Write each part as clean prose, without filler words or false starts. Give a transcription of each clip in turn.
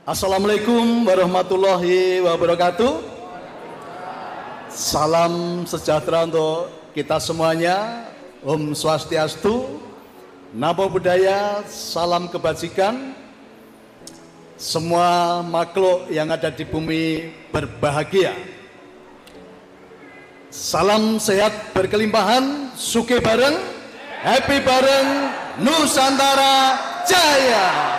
Assalamualaikum warahmatullahi wabarakatuh. Salam sejahtera untuk kita semuanya. Om Swastiastu, Namo Buddhaya, salam kebajikan. Semua makhluk yang ada di bumi berbahagia. Salam sehat berkelimpahan, sugih bareng, happy bareng, Nusantara Jaya.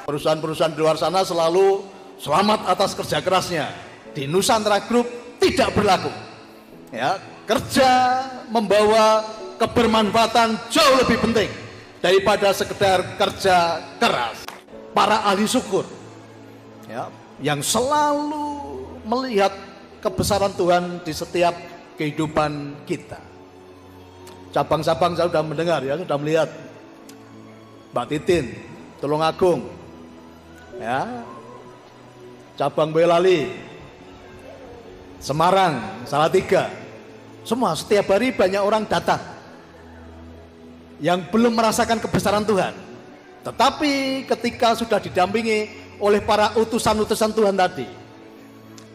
Perusahaan-perusahaan di luar sana selalu selamat atas kerja kerasnya. Di Nusantara Group tidak berlaku. Ya, kerja membawa kebermanfaatan jauh lebih penting daripada sekedar kerja keras. Para ahli syukur, ya, yang selalu melihat kebesaran Tuhan di setiap kehidupan kita. Cabang-cabang saya sudah mendengar, ya, sudah melihat Mbak Titin, Tulungagung, ya, cabang Boyolali, Semarang, Salatiga, semua setiap hari banyak orang datang yang belum merasakan kebesaran Tuhan. Tetapi ketika sudah didampingi oleh para utusan-utusan Tuhan tadi,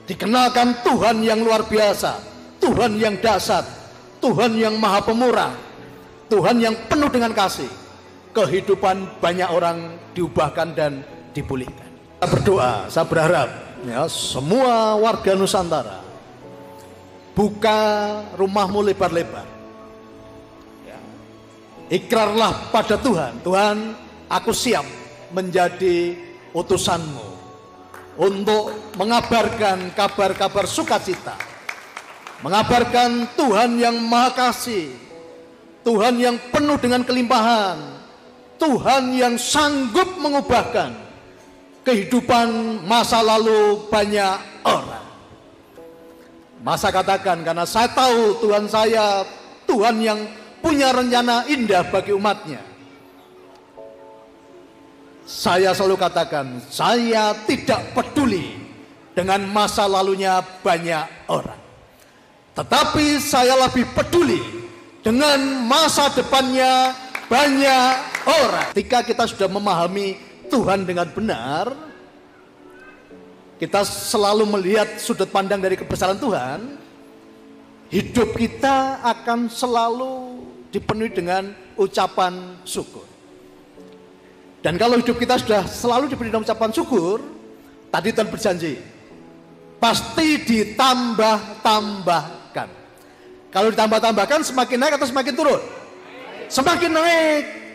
dikenalkan Tuhan yang luar biasa, Tuhan yang dahsyat, Tuhan yang maha pemurah, Tuhan yang penuh dengan kasih, kehidupan banyak orang diubahkan dan dipulihkan. Saya berdoa, saya berharap, ya, semua warga Nusantara buka rumahmu lebar-lebar, ya. Ikrarlah pada Tuhan, Tuhan, aku siap menjadi utusanmu untuk mengabarkan kabar-kabar sukacita, mengabarkan Tuhan yang maha kasih, Tuhan yang penuh dengan kelimpahan, Tuhan yang sanggup mengubahkan kehidupan masa lalu banyak orang. Masa katakan, karena saya tahu Tuhan saya, Tuhan yang punya rencana indah bagi umatnya. Saya selalu katakan, saya tidak peduli dengan masa lalunya banyak orang. Tetapi saya lebih peduli dengan masa depannya banyak orang. Ketika kita sudah memahami Tuhan dengan benar, kita selalu melihat sudut pandang dari kebesaran Tuhan, hidup kita akan selalu dipenuhi dengan ucapan syukur. Dan kalau hidup kita sudah selalu dipenuhi dengan ucapan syukur, tadi Tuhan berjanji, pasti ditambah-tambahkan. Kalau ditambah-tambahkan semakin naik atau semakin turun? Semakin naik.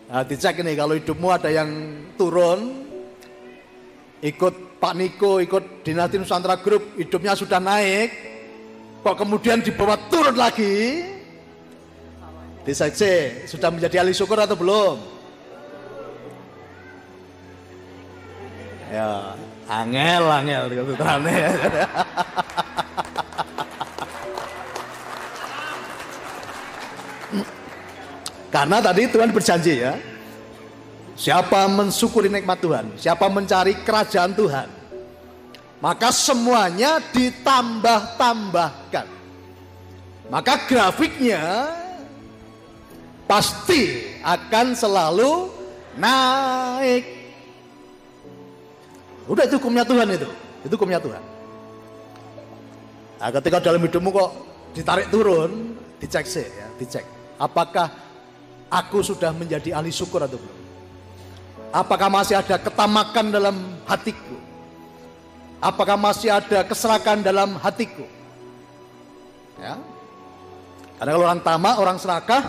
Nah, dicek ini, kalau hidupmu ada yang turun, ikut Pak Niko, ikut Dinasti Nusantara Group, hidupnya sudah naik, kok kemudian dibawa turun lagi, dicek sudah menjadi ahli syukur atau belum? Ya, angel gitu. Karena tadi Tuhan berjanji, ya, siapa mensyukuri nikmat Tuhan, siapa mencari kerajaan Tuhan, maka semuanya ditambah-tambahkan. Maka grafiknya pasti akan selalu naik. Udah, itu hukumnya Tuhan, itu hukumnya Tuhan. Nah, ketika dalam hidupmu kok ditarik turun, dicek sih, ya, dicek. Apakah aku sudah menjadi ahli syukur atau belum? Apakah masih ada ketamakan dalam hatiku? Apakah masih ada keserakan dalam hatiku? Ya. Karena kalau orang tamak, orang serakah,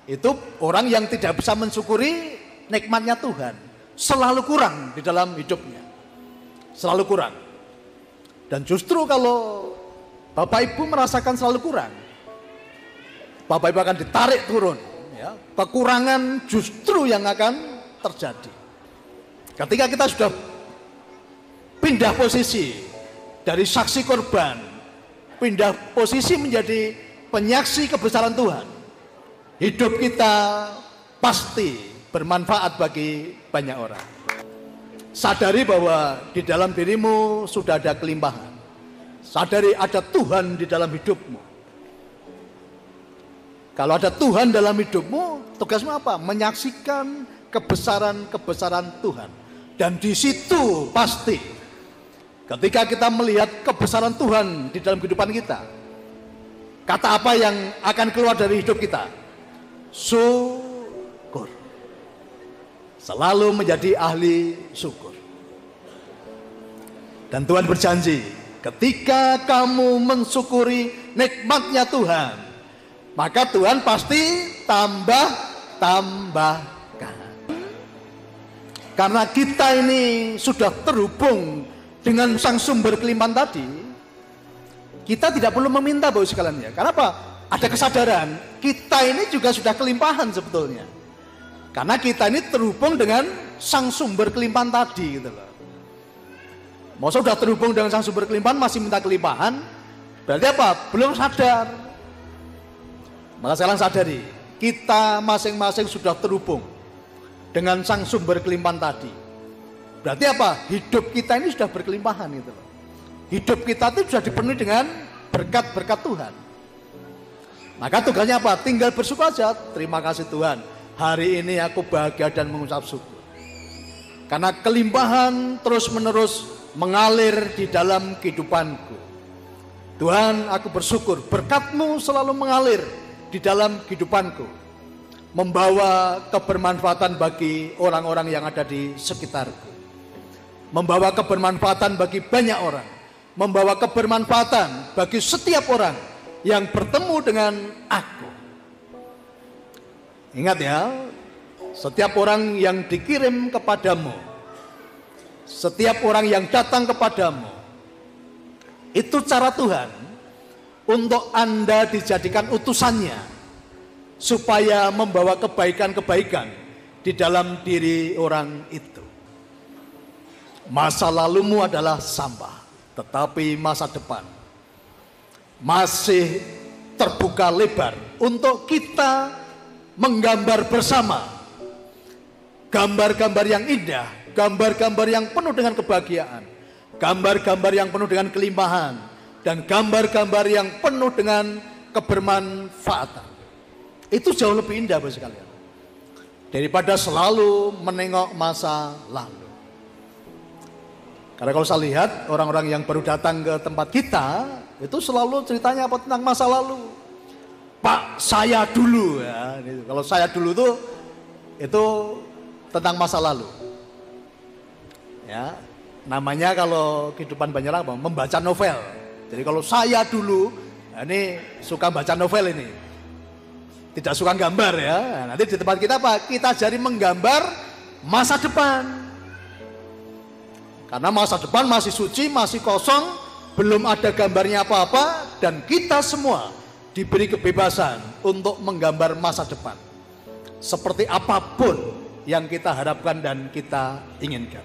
itu orang yang tidak bisa mensyukuri nikmatnya Tuhan. Selalu kurang di dalam hidupnya. Selalu kurang. Dan justru kalau Bapak Ibu merasakan selalu kurang, Bapak Ibu akan ditarik turun. Ya, kekurangan justru yang akan terjadi. Ketika kita sudah pindah posisi dari saksi korban, pindah posisi menjadi penyaksi kebesaran Tuhan, hidup kita pasti bermanfaat bagi banyak orang. Sadari bahwa di dalam dirimu sudah ada kelimpahan. Sadari ada Tuhan di dalam hidupmu. Kalau ada Tuhan dalam hidupmu, tugasmu apa? Menyaksikan kebesaran-kebesaran Tuhan. Dan di situ pasti ketika kita melihat kebesaran Tuhan di dalam kehidupan kita, kata apa yang akan keluar dari hidup kita? Syukur. Selalu menjadi ahli syukur. Dan Tuhan berjanji, ketika kamu mensyukuri nikmatnya Tuhan, maka Tuhan pasti tambahkan. Karena kita ini sudah terhubung dengan sang sumber kelimpahan tadi, kita tidak perlu meminta Bapak sekalian ya. Karena apa? Ada kesadaran, kita ini juga sudah kelimpahan sebetulnya. Karena kita ini terhubung dengan sang sumber kelimpahan tadi gitu loh. Masa sudah terhubung dengan sang sumber kelimpahan masih minta kelimpahan, berarti apa? Belum sadar. Maka sekarang sadari, kita masing-masing sudah terhubung dengan sang sumber kelimpahan tadi. Berarti apa? Hidup kita ini sudah berkelimpahan gitu loh. Hidup kita itu sudah dipenuhi dengan berkat-berkat Tuhan. Maka tugasnya apa? Tinggal bersyukur saja. Terima kasih Tuhan, hari ini aku bahagia dan mengucap syukur. Karena kelimpahan terus-menerus mengalir di dalam kehidupanku. Tuhan, aku bersyukur berkat-Mu selalu mengalir di dalam kehidupanku, membawa kebermanfaatan bagi orang-orang yang ada di sekitarku, membawa kebermanfaatan bagi banyak orang, membawa kebermanfaatan bagi setiap orang yang bertemu dengan aku. Ingat ya, setiap orang yang dikirim kepadamu, setiap orang yang datang kepadamu, itu cara Tuhan untuk Anda dijadikan utusannya, supaya membawa kebaikan-kebaikan di dalam diri orang itu. Masa lalumu adalah sampah, tetapi masa depan masih terbuka lebar untuk kita menggambar bersama gambar-gambar yang indah, gambar-gambar yang penuh dengan kebahagiaan, gambar-gambar yang penuh dengan kelimpahan, dan gambar-gambar yang penuh dengan kebermanfaatan. Itu jauh lebih indah Bapak sekalian, daripada selalu menengok masa lalu. Karena kalau saya lihat orang-orang yang baru datang ke tempat kita, itu selalu ceritanya apa? Tentang masa lalu. Pak, saya dulu ya. Kalau saya dulu itu tentang masa lalu. Ya, namanya kalau kehidupan banyak orang membaca novel. Jadi kalau saya dulu, ini suka baca novel ini, tidak suka gambar ya. Nanti di tempat kita apa? Kita ajari menggambar masa depan. Karena masa depan masih suci, masih kosong, belum ada gambarnya apa-apa, dan kita semua diberi kebebasan untuk menggambar masa depan seperti apapun yang kita harapkan dan kita inginkan.